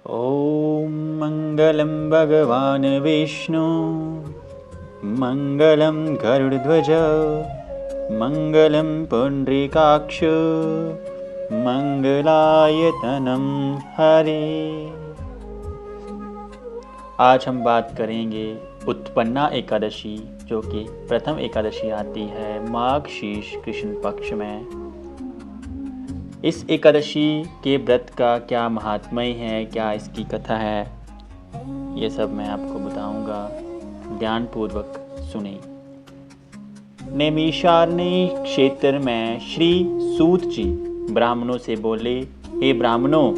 ॐ मङ्गलं भगवान् विष्णु मङ्गलं गरुडध्वज मङ्गलं पुण्डरीकाक्ष मंगलायतनम हरे। आज हम बात करेंगे उत्पन्ना एकादशी, जो कि प्रथम एकादशी आती है माघ शीर्ष कृष्ण पक्ष में। इस एकादशी के व्रत का क्या महात्म्य है, क्या इसकी कथा है, ये सब मैं आपको बताऊंगा। ध्यानपूर्वक सुने। नैमिषारण्य क्षेत्र में श्री सूत जी ब्राह्मणों से बोले, हे ब्राह्मणों,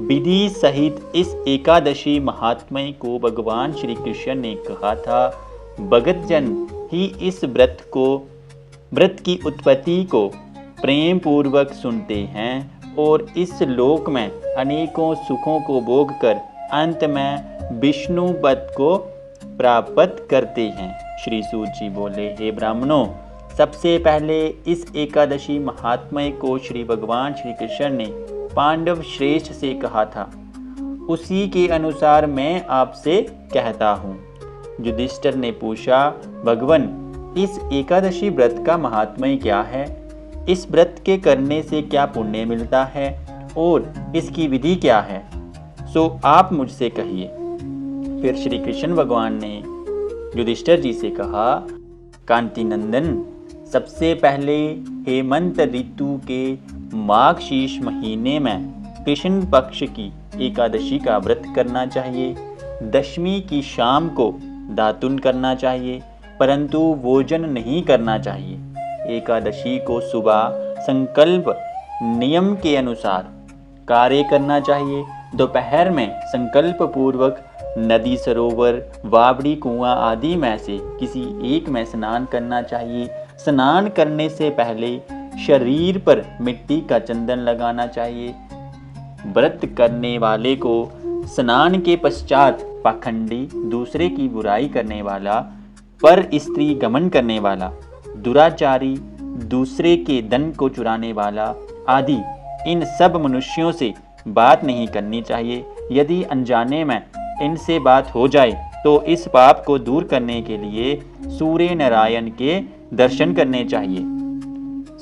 विधि सहित इस एकादशी महात्म्य को भगवान श्री कृष्ण ने कहा था। भगत जन ही इस व्रत की उत्पत्ति को प्रेम पूर्वक सुनते हैं और इस लोक में अनेकों सुखों को भोग कर अंत में विष्णु पद को प्राप्त करते हैं। श्री सूत जी बोले, हे ब्राह्मणों, सबसे पहले इस एकादशी महात्म्य को श्री भगवान श्री कृष्ण ने पांडव श्रेष्ठ से कहा था, उसी के अनुसार मैं आपसे कहता हूँ। युधिष्ठिर ने पूछा, भगवन, इस एकादशी व्रत का महात्म्य क्या है? इस व्रत के करने से क्या पुण्य मिलता है और इसकी विधि क्या है? सो आप मुझसे कहिए। फिर श्री कृष्ण भगवान ने युधिष्ठिर जी से कहा, कांति नंदन, सबसे पहले हेमंत ऋतु के माघ शीर्ष महीने में कृष्ण पक्ष की एकादशी का व्रत करना चाहिए। दशमी की शाम को दातुन करना चाहिए, परंतु भोजन नहीं करना चाहिए। एकादशी को सुबह संकल्प नियम के अनुसार कार्य करना चाहिए। दोपहर में संकल्प पूर्वक नदी, सरोवर, बावड़ी, कुआं आदि में से किसी एक में स्नान करना चाहिए। स्नान करने से पहले शरीर पर मिट्टी का चंदन लगाना चाहिए। व्रत करने वाले को स्नान के पश्चात पाखंडी, दूसरे की बुराई करने वाला, पर स्त्री गमन करने वाला, दुराचारी, दूसरे के धन को चुराने वाला आदि इन सब मनुष्यों से बात नहीं करनी चाहिए। यदि अनजाने में इनसे बात हो जाए तो इस पाप को दूर करने के लिए सूर्य नारायण के दर्शन करने चाहिए।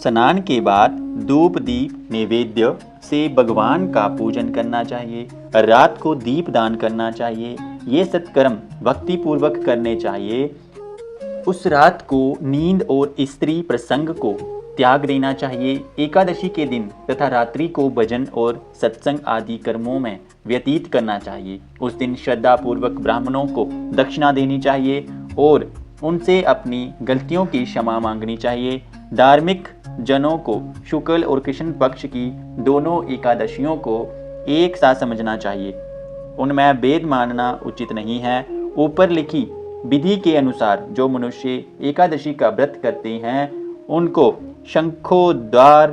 स्नान के बाद धूप दीप नैवेद्य से भगवान का पूजन करना चाहिए। रात को दीप दान करना चाहिए। ये सत्कर्म भक्ति पूर्वक करने चाहिए। उस रात को नींद और स्त्री प्रसंग को त्याग देना चाहिए। एकादशी के दिन तथा रात्रि को भजन और सत्संग आदि कर्मों में व्यतीत करना चाहिए। उस दिन श्रद्धा पूर्वक ब्राह्मणों को दक्षिणा देनी चाहिए और उनसे अपनी गलतियों की क्षमा मांगनी चाहिए। धार्मिक जनों को शुक्ल और कृष्ण पक्ष की दोनों एकादशियों को एक साथ समझना चाहिए। उनमें भेद मानना उचित नहीं है। ऊपर लिखी विधि के अनुसार जो मनुष्य एकादशी का व्रत करते हैं, उनको शंखोद्वार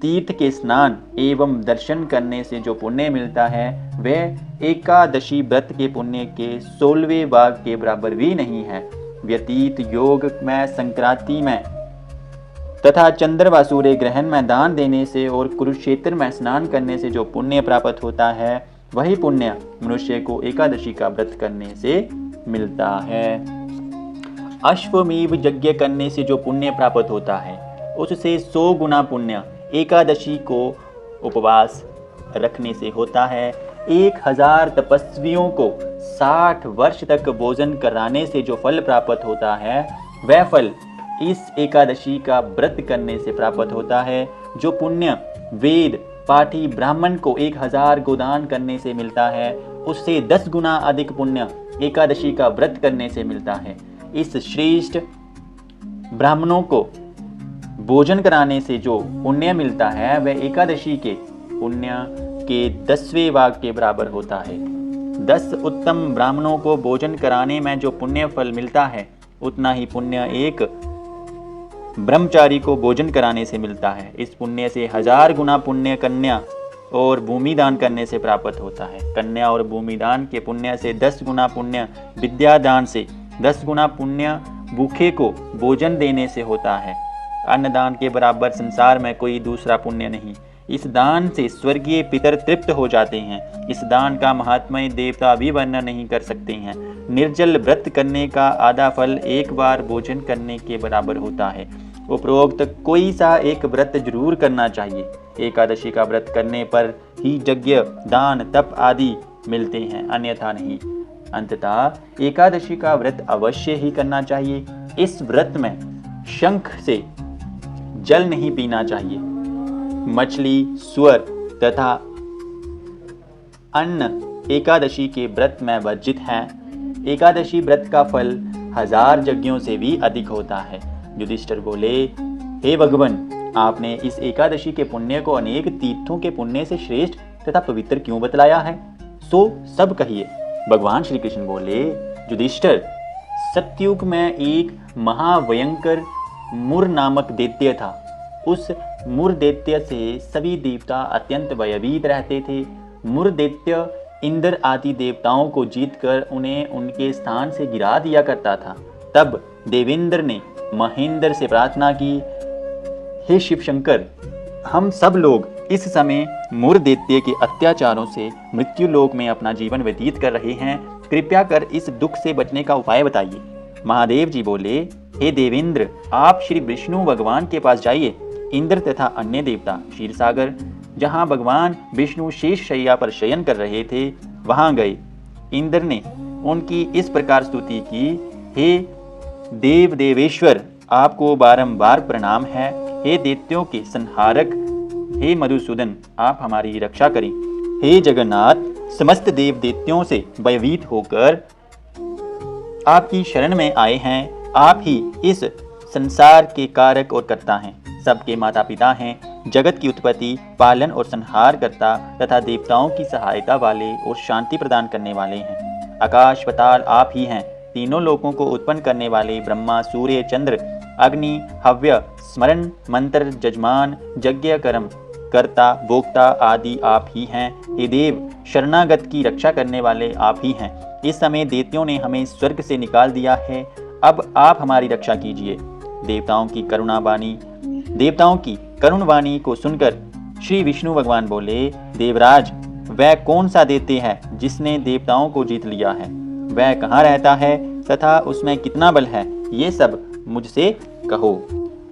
तीर्थ के स्नान एवं दर्शन करने से जो पुण्य मिलता है, वह एकादशी व्रत के पुण्य के 16वें भाग के बराबर भी नहीं है। व्यतीत योग में, संक्रांति में तथा चंद्र व सूर्य ग्रहण में दान देने से और कुरुक्षेत्र में स्नान करने से जो पुण्य प्राप्त होता है, वही पुण्य मनुष्य को एकादशी का व्रत करने से मिलता है। अश्वमेध यज्ञ करने से जो पुण्य प्राप्त होता है, उससे 100 गुना पुण्य एकादशी को उपवास रखने से होता है। 1000 तपस्वियों को 60 वर्ष तक भोजन कराने से जो फल प्राप्त होता है, वह फल इस एकादशी का व्रत करने से प्राप्त होता है। जो पुण्य वेद पाठी ब्राह्मण को 1000 गोदान करने से मिलता है, उससे 10 गुना अधिक पुण्य एकादशी का व्रत करने से मिलता है। इस श्रेष्ठ ब्राह्मणों को भोजन कराने से जो पुण्य मिलता है, वह एकादशी के पुण्य के 10वें भाग के बराबर होता है। 10 उत्तम ब्राह्मणों को भोजन कराने में जो पुण्य फल मिलता है, उतना ही पुण्य एक ब्रह्मचारी को भोजन कराने से मिलता है। इस पुण्य से 1000 गुना पुण्य कन्या और भूमि दान करने से प्राप्त होता है। कन्या और भूमि दान के पुण्य से 10 गुना पुण्य, विद्या दान से 10 गुना पुण्य, भूखे को भोजन देने से होता है। अन्नदान के बराबर संसार में कोई दूसरा पुण्य नहीं। इस दान से स्वर्गीय पितर तृप्त हो जाते हैं। इस दान का महात्म्य देवता भी वर्णन नहीं कर सकते हैं। निर्जल व्रत करने का आधा फल एक बार भोजन करने के बराबर होता है। उपरोक्त कोई सा एक व्रत जरूर करना चाहिए। एकादशी का व्रत करने पर ही यज्ञ, दान, तप आदि मिलते हैं, अन्यथा नहीं। अंततः एकादशी का व्रत अवश्य ही करना चाहिए। इस व्रत में शंख से जल नहीं पीना चाहिए। मछली, सुअर तथा अन्न एकादशी के व्रत में वर्जित है। एकादशी व्रत का फल 1000 यज्ञों से भी अधिक होता है। युधिष्ठिर बोले, हे भगवान, आपने इस एकादशी के पुण्य को अनेक तीर्थों के पुण्य से श्रेष्ठ तथा पवित्र क्यों बतलाया है? सो सब कहिए। भगवान श्री कृष्ण बोले, युधिष्ठिर, सतयुग में एक महाभयंकर मुर नामक दैत्य था। उस मुर दैत्य से सभी देवता अत्यंत भयभीत रहते थे। मुर दैत्य इंद्र आदि देवताओं को जीतकर उन्हें उनके स्थान से गिरा दिया करता था। तब देवेंद्र ने महेंद्र से प्रार्थना की, हे शिव शंकर, हम सब लोग इस समय मुर दैत्य के अत्याचारों से मृत्यु लोक में अपना जीवन व्यतीत कर रहे हैं। कृपया कर इस दुख से बचने का उपाय बताइए। महादेव जी बोले, हे देवेंद्र, आप श्री विष्णु भगवान के पास जाइए। इंद्र तथा अन्य देवता क्षीर सागर, जहाँ भगवान विष्णु शेष शैया पर शयन कर रहे थे, वहां गए। इंद्र ने उनकी इस प्रकार स्तुति की, हे देव देवेश्वर, आपको बारंबार प्रणाम है। हे दैत्यों के संहारक, हे मधुसूदन, आप हमारी रक्षा करें। हे जगन्नाथ, समस्त देव दैत्यों से भयभीत होकर आपकी शरण में आए हैं। आप ही इस संसार के कारक और कर्ता हैं, सबके माता पिता हैं, जगत की उत्पत्ति, पालन और संहार करता तथा देवताओं की सहायता वाले और शांति प्रदान करने वाले हैं। आकाश पाताल आप ही हैं। तीनों लोकों को उत्पन्न करने वाले ब्रह्मा, सूर्य, चंद्र, अग्नि, हव्य, स्मरण, मंत्र, जजमान, यज्ञ कर्म, कर्ता, भोक्ता आदि आप ही हैं। हे देव, शरणागत की रक्षा करने वाले आप ही हैं। इस समय दैत्यों ने हमें स्वर्ग से निकाल दिया है, अब आप हमारी रक्षा कीजिए। देवताओं की करुण वाणी को सुनकर श्री विष्णु भगवान बोले, देवराज, वह कौन सा दैत्य है जिसने देवताओं को जीत लिया है? वह कहाँ रहता है तथा उसमें कितना बल है? ये सब मुझसे कहो।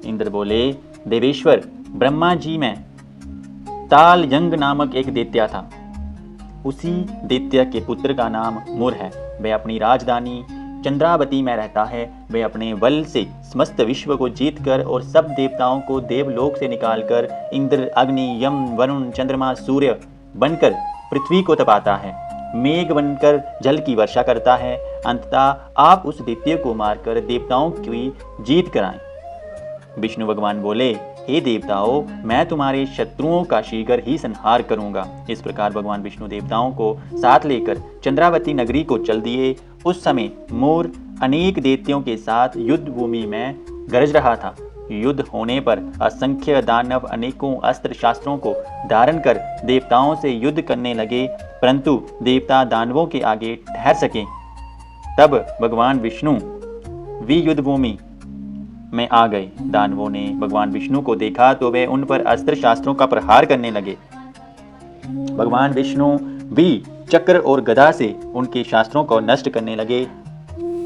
इंद्र बोले, देवेश्वर, ब्रह्मा जी में तालयंग नामक एक दैत्य था। उसी दैत्य के पुत्र का नाम मुर है। वह अपनी राजधानी चंद्रावती में रहता है। वह अपने बल से समस्त विश्व को जीतकर और सब देवताओं को देवलोक से निकालकर इंद्र, अग्नि, यम, वरुण, चंद्रमा, सूर्य बनकर पृथ्वी को तपाता है, मेघ बनकर जल की वर्षा करता है। अंततः आप उस दैत्य को मारकर देवताओं की जीत कराएं। विष्णु भगवान बोले, हे देवताओं, मैं तुम्हारे शत्रुओं का शीघ्र ही संहार करूंगा। इस प्रकार भगवान विष्णु देवताओं को साथ लेकर चंद्रावती नगरी को चल दिए। उस समय मोर अनेक दैत्यों के साथ युद्ध भूमि में गरज रहा था। युद्ध होने पर असंख्य दानव अनेकों अस्त्र शास्त्रों को धारण कर देवताओं से युद्ध करने लगे, परंतु देवता दानवों के आगे ठहर सके। तब भगवान विष्णु भी युद्ध भूमि में आ गए। दानवों ने भगवान विष्णु को देखा तो वे उन पर अस्त्र शास्त्रों का प्रहार करने लगे। भगवान विष्णु भी चक्र और गदा से उनके शास्त्रों को नष्ट करने लगे।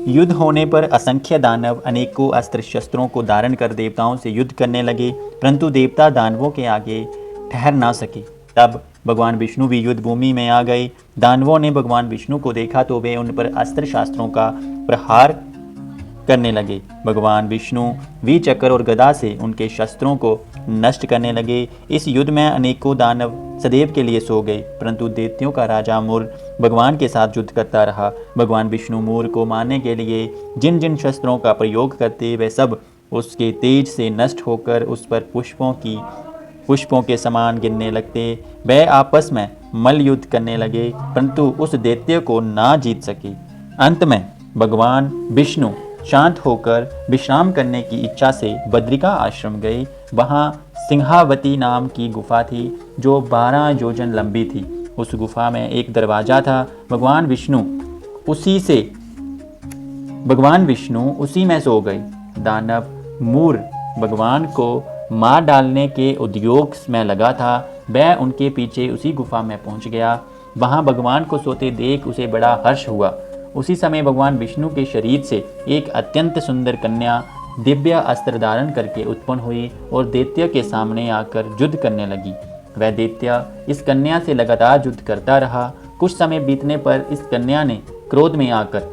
युद्ध होने पर असंख्य दानव अनेकों अस्त्र शस्त्रों को धारण कर देवताओं से युद्ध करने लगे, परंतु देवता दानवों के आगे ठहर ना सके। तब भगवान विष्णु भी युद्ध भूमि में आ गए। दानवों ने भगवान विष्णु को देखा तो वे उन पर अस्त्र शास्त्रों का प्रहार करने लगे। भगवान विष्णु भी चक्र और गदा से उनके शस्त्रों को नष्ट करने लगे। इस युद्ध में अनेकों दानव सदैव के लिए सो गए, परंतु दैत्यों का राजा मुर भगवान के साथ युद्ध करता रहा। भगवान विष्णु मुर को मारने के लिए जिन जिन शस्त्रों का प्रयोग करते वे सब उसके तेज से नष्ट होकर उस पर पुष्पों के समान गिरने लगते। वे आपस में मल्ल युद्ध करने लगे, परंतु उस दैत्य को ना जीत सके। अंत में भगवान विष्णु शांत होकर विश्राम करने की इच्छा से बद्रिका आश्रम गए। वहाँ सिंहावती नाम की गुफा थी जो 12 योजन लंबी थी। उस गुफा में एक दरवाजा था। भगवान विष्णु उसी में सो गए। दानव मूर भगवान को मार डालने के उद्योग में लगा था। वह उनके पीछे उसी गुफा में पहुंच गया। वहां भगवान को सोते देख उसे बड़ा हर्ष हुआ। उसी समय भगवान विष्णु के शरीर से एक अत्यंत सुंदर कन्या दिव्य अस्त्र धारण करके उत्पन्न हुई और दैत्य के सामने आकर युद्ध करने लगी। वह दैत्य इस कन्या से लगातार युद्ध करता रहा। कुछ समय बीतने पर इस कन्या ने क्रोध में आकर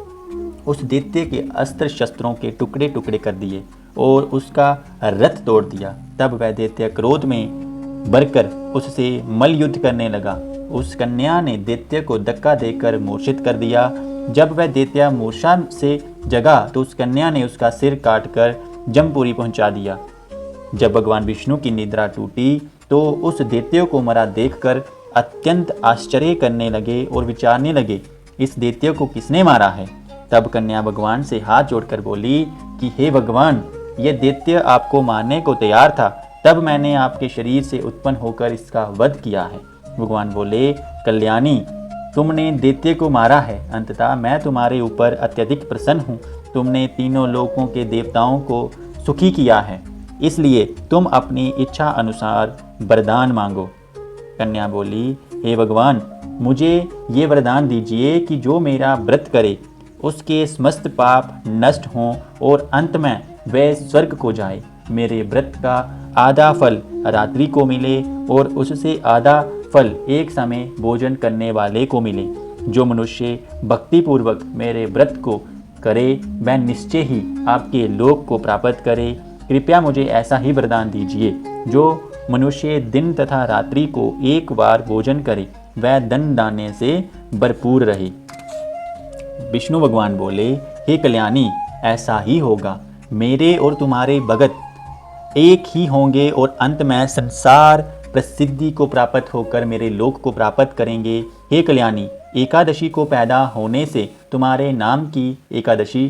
उस दैत्य के अस्त्र शस्त्रों के टुकड़े टुकड़े कर दिए और उसका रथ तोड़ दिया। तब वह दैत्य क्रोध में भरकर उससे मल्ल युद्ध करने लगा। उस कन्या ने दैत्य को धक्का देकर मूर्छित कर दिया। जब वह दैत्य मूर्छा से जगा तो उस कन्या ने उसका सिर काटकर जमपुरी पहुंचा दिया। जब भगवान विष्णु की निद्रा टूटी तो उस दैत्य को मरा देखकर अत्यंत आश्चर्य करने लगे और विचारने लगे, इस दैत्य को किसने मारा है। तब कन्या भगवान से हाथ जोड़कर बोली कि हे भगवान, यह दैत्य आपको मारने को तैयार था, तब मैंने आपके शरीर से उत्पन्न होकर इसका वध किया है। भगवान बोले, कल्याणी, तुमने दैत्य को मारा है, अंततः मैं तुम्हारे ऊपर अत्यधिक प्रसन्न हूँ। तुमने तीनों लोकों के देवताओं को सुखी किया है, इसलिए तुम अपनी इच्छा अनुसार वरदान मांगो। कन्या बोली, हे भगवान, मुझे ये वरदान दीजिए कि जो मेरा व्रत करे उसके समस्त पाप नष्ट हों और अंत में वह स्वर्ग को जाए। मेरे व्रत का आधा फल रात्रि को मिले और उससे आधा फल एक समय भोजन करने वाले को मिले। जो मनुष्य भक्तिपूर्वक मेरे व्रत को करे वह निश्चय ही आपके लोक को प्राप्त करे। कृपया मुझे ऐसा ही वरदान दीजिए। जो मनुष्य दिन तथा रात्रि को एक बार भोजन करे वह धन दाने से भरपूर रहे। विष्णु भगवान बोले, हे कल्याणी, ऐसा ही होगा। मेरे और तुम्हारे भगत एक ही होंगे और अंत में संसार प्रसिद्धि को प्राप्त होकर मेरे लोक को प्राप्त करेंगे। हे कल्याणी, एकादशी को पैदा होने से तुम्हारे नाम की एकादशी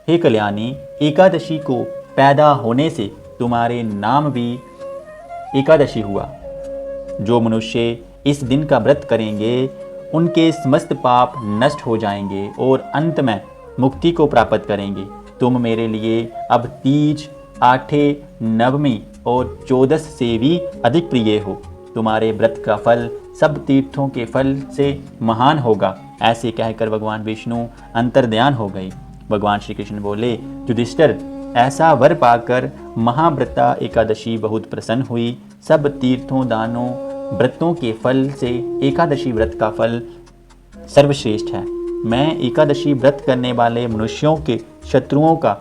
हे कल्याणी, एकादशी को पैदा होने से तुम्हारे नाम भी एकादशी हुआ। जो मनुष्य इस दिन का व्रत करेंगे उनके समस्त पाप नष्ट हो जाएंगे और अंत में मुक्ति को प्राप्त करेंगे। तुम मेरे लिए अब तीज, आठे, नवमी और 14 से भी अधिक प्रिय हो। तुम्हारे व्रत का फल सब तीर्थों के फल से महान होगा। ऐसे कहकर भगवान विष्णु अंतर्ध्यान हो गए। भगवान श्री कृष्ण बोले, युधिष्ठिर, ऐसा वर पाकर महाव्रता एकादशी बहुत प्रसन्न हुई। सब तीर्थों, दानों, व्रतों के फल से एकादशी व्रत का फल सर्वश्रेष्ठ है। मैं एकादशी व्रत करने वाले मनुष्यों के शत्रुओं का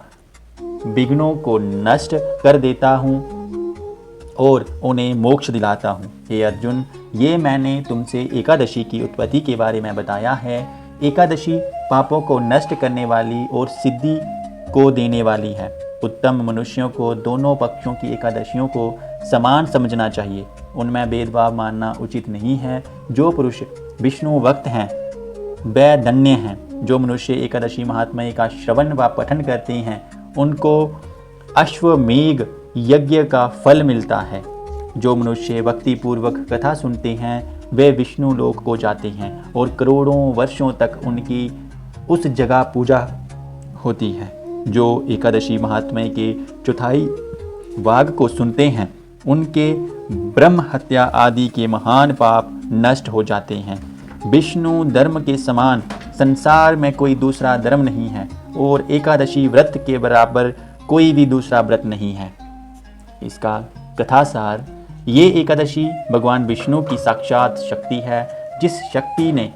विघ्नों को नष्ट कर देता हूँ और उन्हें मोक्ष दिलाता हूँ। हे अर्जुन, ये मैंने तुमसे एकादशी की उत्पत्ति के बारे में बताया है। एकादशी पापों को नष्ट करने वाली और सिद्धि को देने वाली है। उत्तम मनुष्यों को दोनों पक्षों की एकादशियों को समान समझना चाहिए। उनमें भेदभाव मानना उचित नहीं है। जो पुरुष विष्णु भक्त हैं वह धन्य हैं। जो मनुष्य एकादशी महात्म्य का श्रवण व पठन करते हैं उनको अश्वमेघ यज्ञ का फल मिलता है। जो मनुष्य भक्तिपूर्वक कथा सुनते हैं वे विष्णु लोक को जाते हैं और करोड़ों वर्षों तक उनकी उस जगह पूजा होती है। जो एकादशी महात्म्य के चौथाई भाग को सुनते हैं उनके ब्रह्म हत्या आदि के महान पाप नष्ट हो जाते हैं। विष्णु धर्म के समान संसार में कोई दूसरा धर्म नहीं है और एकादशी व्रत के बराबर कोई भी दूसरा व्रत नहीं है। इसका कथासार, ये एकादशी भगवान विष्णु की साक्षात शक्ति है। जिस शक्ति ने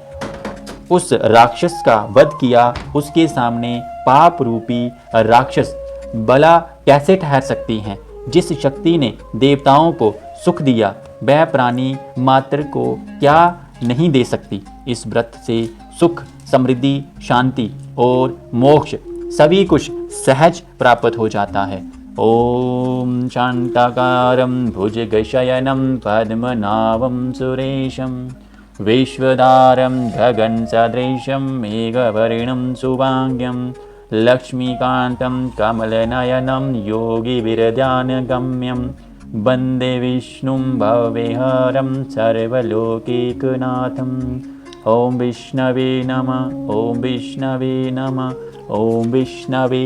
उस राक्षस का वध किया उसके सामने पाप रूपी राक्षस भला कैसे ठहर सकती हैं। जिस शक्ति ने देवताओं को सुख दिया वह प्राणी मात्र को क्या नहीं दे सकती। इस व्रत से सुख, समृद्धि, शांति और मोक्ष सभी कुछ सहज प्राप्त हो जाता है। ओम शांताकारं भुजगशयनं पद्मनाभं सुरेशं विश्वधारं गगनसदृशं मेघवर्णं शुभांग्यं लक्ष्मीकान्तं कमलनयनं योगिभिर्ध्यानगम्यं वन्दे विष्णुं भवविहरं सर्वलोकैकनाथम्। ओम विष्णवे नमः। ओम विष्णवे नमः। ओम विष्णवे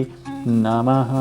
नमः।